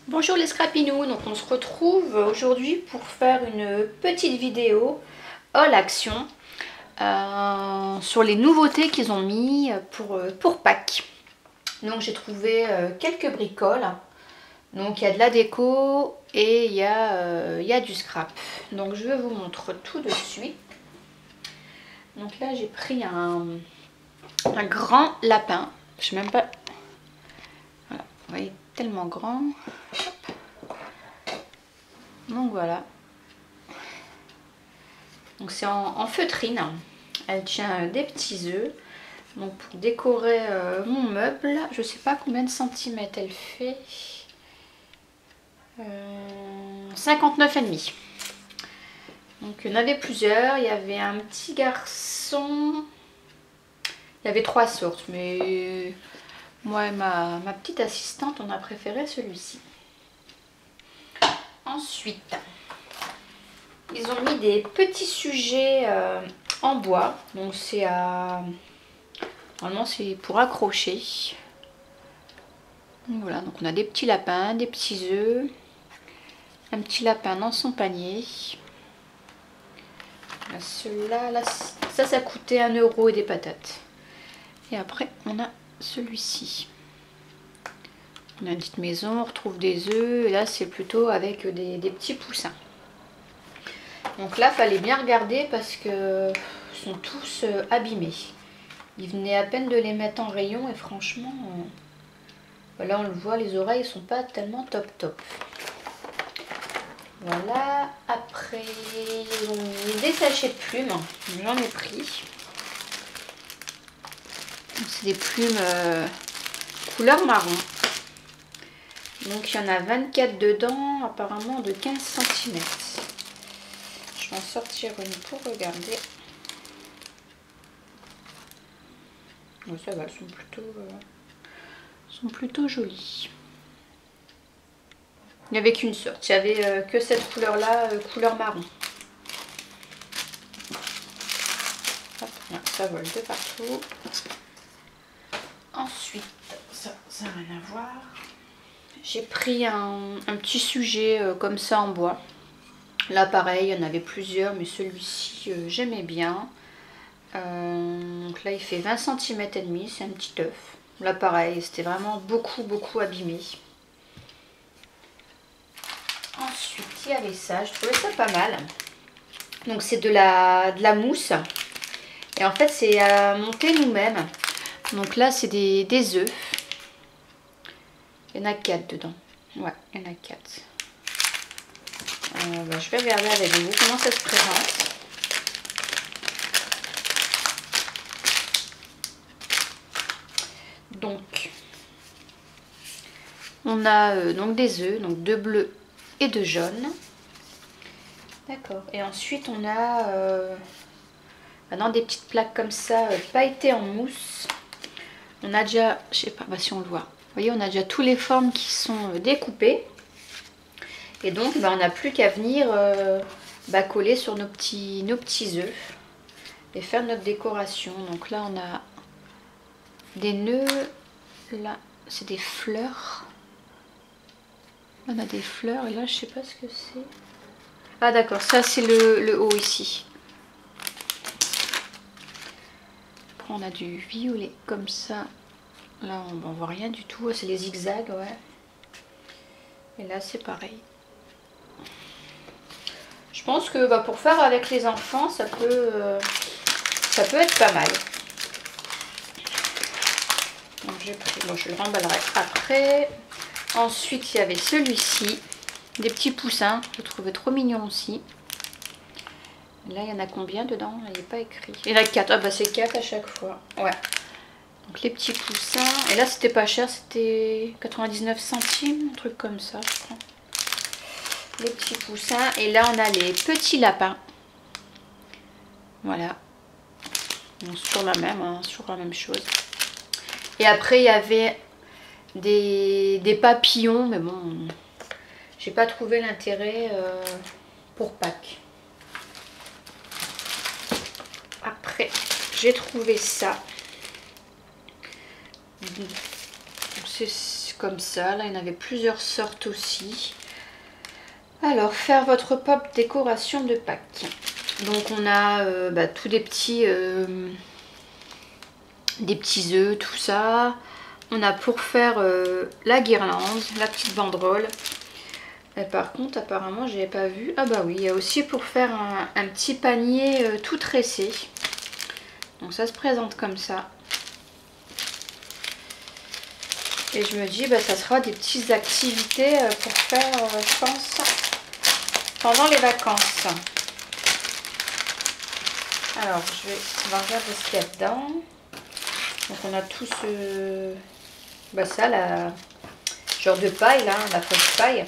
Bonjour les scrapinous, donc on se retrouve aujourd'hui pour faire une petite vidéo haul action sur les nouveautés qu'ils ont mis pour Pâques. Donc j'ai trouvé quelques bricoles, donc il y a de la déco et il y a du scrap. Donc je vais vous montrer tout de suite. Donc là j'ai pris un grand lapin, je sais même pas, voilà, vous voyez, tellement grand. Donc voilà. Donc c'est en feutrine. Elle tient des petits œufs. Donc pour décorer mon meuble, je sais pas combien de centimètres elle fait. 59,5. Donc il y en avait plusieurs. Il y avait un petit garçon. Il y avait 3 sortes, mais moi et ma petite assistante, on a préféré celui-ci. Ensuite, ils ont mis des petits sujets en bois. Donc c'est à... Normalement c'est pour accrocher. Donc voilà, donc on a des petits lapins, des petits œufs. Un petit lapin dans son panier. Celui-là, là, ça coûtait 1 € et des patates. Et après on a celui-ci. On a une petite maison, on retrouve des œufs. Et là c'est plutôt avec des petits poussins. Donc là, fallait bien regarder parce que ils sont tous abîmés. Ils venaient à peine de les mettre en rayon et franchement, là on le voit, les oreilles sont pas tellement top. Voilà. Après, ils ont mis des sachets de plumes. J'en ai pris. C'est des plumes couleur marron. Donc il y en a 24 dedans, apparemment de 15 cm. Je vais en sortir une pour regarder. Bon, ça va, elles sont plutôt jolies. Il n'y avait qu'une sorte, il n'y avait que cette couleur-là, couleur marron. Hop, là, ça vole de partout. Ensuite, ça n'a rien à voir. J'ai pris un petit sujet comme ça en bois. Là pareil, il y en avait plusieurs, mais celui-ci j'aimais bien. Donc là il fait 20 cm et demi, c'est un petit œuf. Là pareil, c'était vraiment beaucoup abîmé. Ensuite il y avait ça, je trouvais ça pas mal. Donc c'est de la mousse. Et en fait c'est à monter nous-mêmes. Donc là c'est des œufs. Il y en a 4 dedans. Ouais, il y en a 4. Je vais regarder avec vous comment ça se présente. Donc, on a donc des œufs, donc 2 bleus et 2 jaunes. D'accord. Et ensuite, on a maintenant des petites plaques comme ça, pailletées en mousse. On a déjà, je sais pas si on le voit. Vous voyez, on a déjà toutes les formes qui sont découpées. Et donc, on n'a plus qu'à venir coller sur nos petits œufs et faire notre décoration. Donc là, on a des nœuds. Là, c'est des fleurs. On a des fleurs et là, je sais pas ce que c'est. Ah d'accord, ça c'est le haut ici. Après, on a du violet comme ça. Là, on voit rien du tout. C'est les zigzags, ouais. Et là, c'est pareil. Je pense que pour faire avec les enfants, ça peut être pas mal. Donc j'ai pris, bon, je le remballerai après. Ensuite, il y avait celui-ci, des petits poussins. Je le trouvais trop mignon aussi. Là, il y en a combien dedans? Il n'est pas écrit. Il y en a 4. Ah bah c'est 4 à chaque fois. Ouais. Donc les petits poussins. Et là, c'était pas cher, c'était 99 centimes, un truc comme ça, je crois. Les petits poussins. Et là, on a les petits lapins. Voilà. Donc, sur la même chose. Et après, il y avait des papillons. Mais bon, j'ai pas trouvé l'intérêt pour Pâques. Après, j'ai trouvé ça. C'est comme ça. Là, il y en avait plusieurs sortes aussi. Alors, faire votre pop décoration de Pâques. Donc, on a tous des petits œufs, tout ça. On a pour faire la guirlande, la petite banderole. Et par contre, apparemment, je n'avais pas vu. Ah bah oui, il y a aussi pour faire un petit panier tout tressé. Donc ça se présente comme ça. Et je me dis, ça sera des petites activités pour faire, je pense, pendant les vacances. Alors, on va regarder ce qu'il y a dedans. Donc on a tout ce... ça, la genre de paille, là, la fausse paille.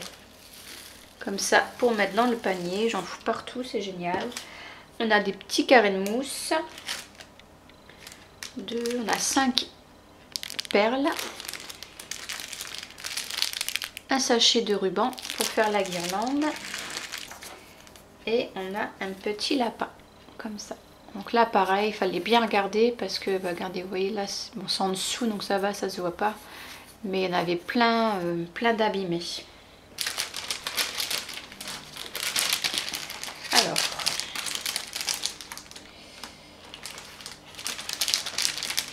Comme ça, pour mettre dans le panier. J'en fous partout, c'est génial. On a des petits carrés de mousse. On a 5 perles. Un sachet de ruban pour faire la guirlande. Et on a un petit lapin, comme ça. Donc là, pareil, il fallait bien regarder parce que, regardez, vous voyez, là, bon, c'est en dessous, donc ça va, ça se voit pas. Mais il y en avait plein d'abîmés. Alors,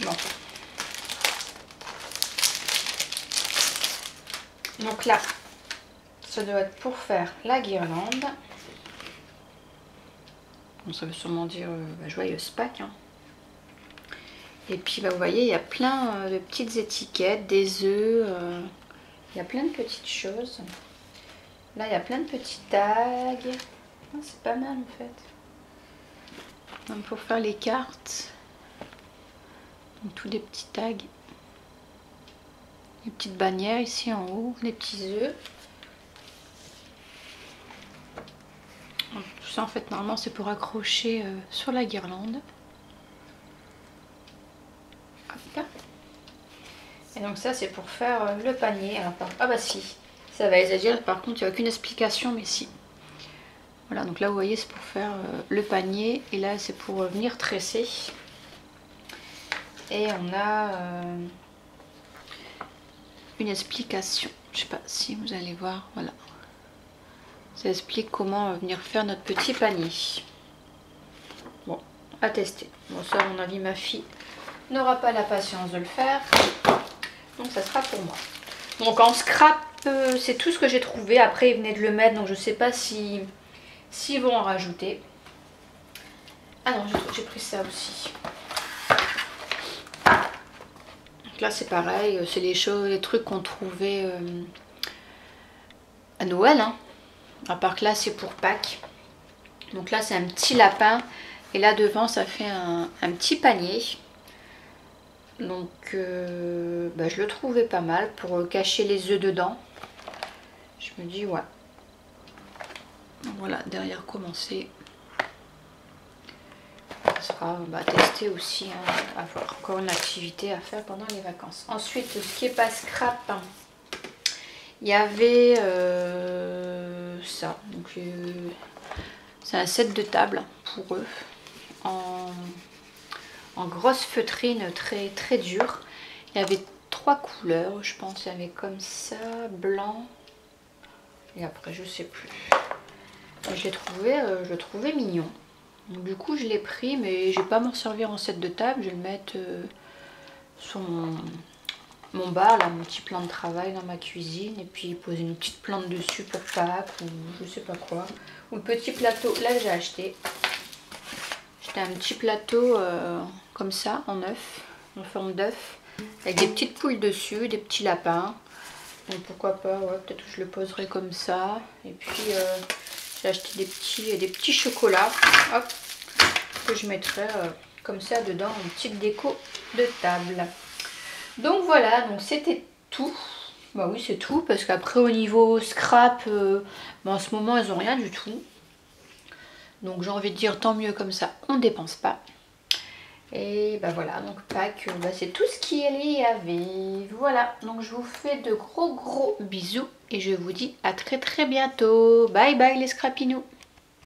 bon. Donc là, ça doit être pour faire la guirlande. Bon, ça veut sûrement dire joyeuse Pâques. Hein. Et puis, vous voyez, il y a plein de petites étiquettes, des œufs. Il y a plein de petites choses. Là, il y a plein de petits tags. Oh, c'est pas mal en fait. Donc, pour faire les cartes. Donc, tous des petits tags. Les petites bannières ici en haut. Les petits œufs. Tout ça, en fait, normalement, c'est pour accrocher sur la guirlande. Hop. Et donc ça, c'est pour faire le panier. Alors, ah bah si, ça va les dire. Par contre, il n'y a aucune explication, mais si. Voilà, donc là, vous voyez, c'est pour faire le panier. Et là, c'est pour venir tresser. Et on a une explication. Je sais pas si vous allez voir, voilà. Ça explique comment venir faire notre petit panier. Bon, à tester. Bon, ça, à mon avis, ma fille n'aura pas la patience de le faire. Donc, ça sera pour moi. Donc, en scrap, c'est tout ce que j'ai trouvé. Après, ils venaient de le mettre, donc je sais pas s'ils vont en rajouter. Ah non, j'ai pris ça aussi. Donc là, c'est pareil. C'est les trucs qu'on trouvait à Noël, hein. À part que là, c'est pour Pâques. Donc là, c'est un petit lapin. Et là, devant, ça fait un petit panier. Donc, je le trouvais pas mal pour cacher les œufs dedans. Je me dis, ouais. Voilà, derrière, commencer. Ça sera tester aussi. Hein, avoir encore une activité à faire pendant les vacances. Ensuite, ce qui est pas scrap, hein, il y avait ça. Donc, c'est un set de table pour eux. En grosse feutrine très très dure. Il y avait 3 couleurs, je pense. Il y avait comme ça, blanc. Et après, je sais plus. Je le trouvais mignon. Donc, du coup, je l'ai pris, mais je vais pas m'en servir en set de table. Je vais le mettre sur mon bar, là, mon petit plan de travail dans ma cuisine. Et puis poser une petite plante dessus pour Pâques ou je sais pas quoi. Ou le petit plateau, là j'ai acheté. J'étais un petit plateau comme ça, en œuf, en forme d'œuf. Avec des petites poules dessus, des petits lapins. Donc pourquoi pas, ouais, peut-être que je le poserai comme ça. Et puis j'ai acheté des petits chocolats, hop, que je mettrai comme ça dedans, une petite déco de table. Donc voilà, donc c'était tout. Bah oui, c'est tout, parce qu'après au niveau scrap, en ce moment elles ont rien du tout. Donc j'ai envie de dire tant mieux, comme ça on dépense pas. Et voilà, donc Pâques, c'est tout ce qu'il y avait. Voilà, donc je vous fais de gros bisous et je vous dis à très bientôt. Bye bye les scrapinous.